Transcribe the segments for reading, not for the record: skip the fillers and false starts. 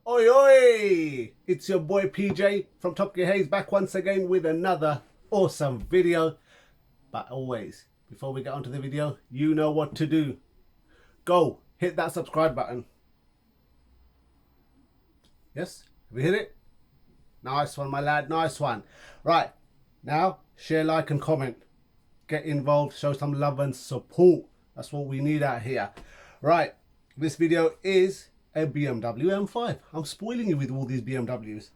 Oi, oi! It's your boy PJ from Top Gear Hayes back once again with another awesome video. But always, before we get onto the video, you know what to do. Go, hit that subscribe button. Yes? Have you hit it? Nice one, my lad, nice one. Right, now share, like and comment. Get involved, show some love and support. That's what we need out here. Right, this video is a BMW M5. I'm spoiling you with all these BMWs.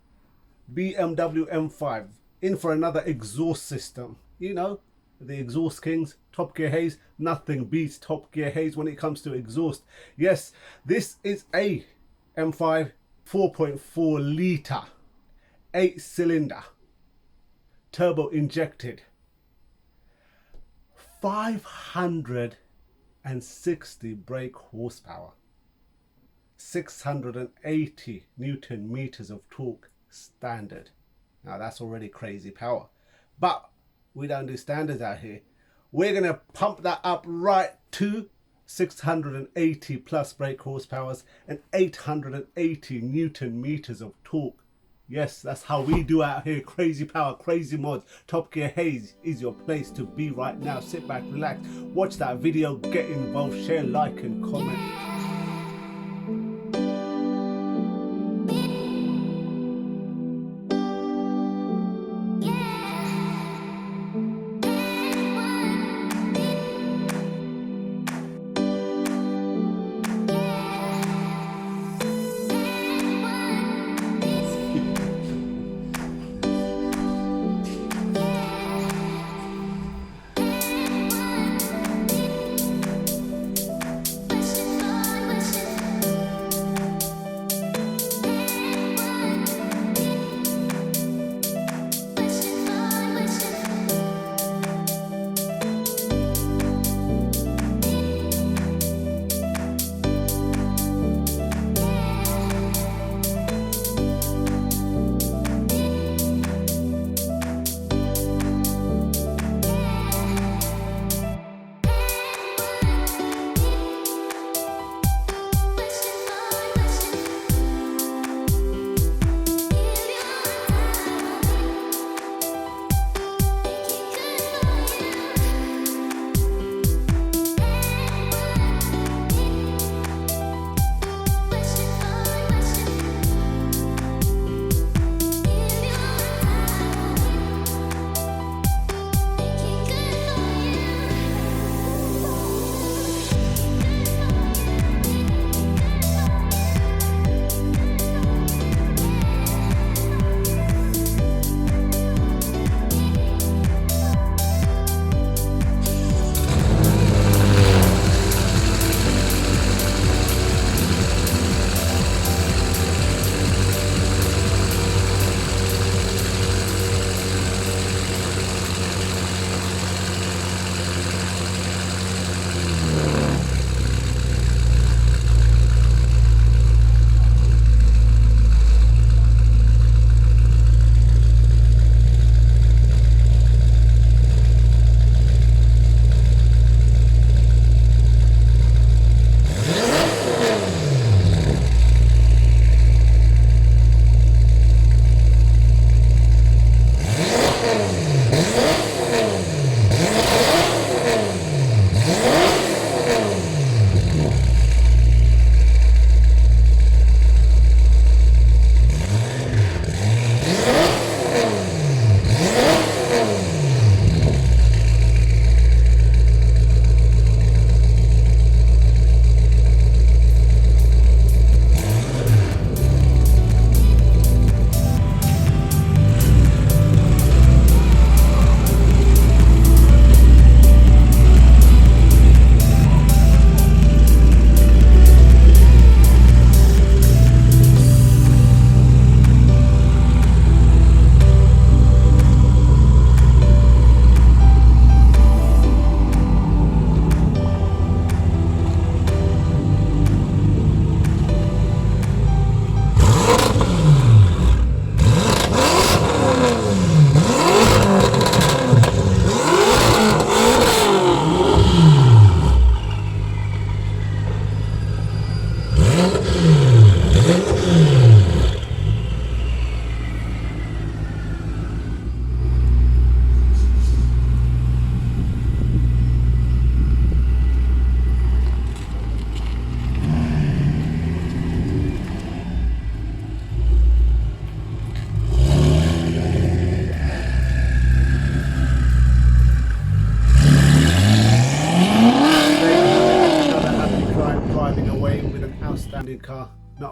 BMW M5, in for another exhaust system. You know, the exhaust kings, Top Gear Hayes. Nothing beats Top Gear Hayes when it comes to exhaust. Yes, this is a M5 4.4 litre, 8-cylinder, turbo injected, 560 brake horsepower, 680 Newton meters of torque standard. Now that's already crazy power, but we don't do standards out here. We're going to pump that up right to 680 plus brake horsepowers and 880 Newton meters of torque. Yes, that's how we do out here. Crazy power, crazy mods. Top Gear Hayes is your place to be right now. Sit back, relax, watch that video, get involved, share, like and comment.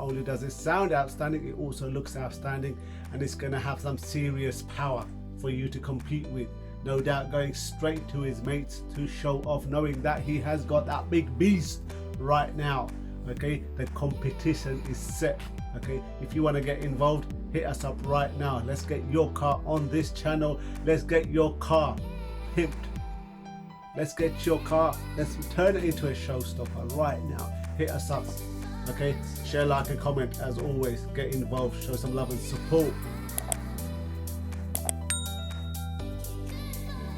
only does it sound outstanding, it also looks outstanding, and it's going to have some serious power for you to compete with. No doubt going straight to his mates to show off, knowing that he has got that big beast right now. Okay, the competition is set. Okay, if you want to get involved, hit us up right now. Let's get your car on this channel. Let's get your car pimped. Let's get your car, let's turn it into a showstopper right now. Hit us up. Okay, share, like and comment. As always, get involved, show some love and support.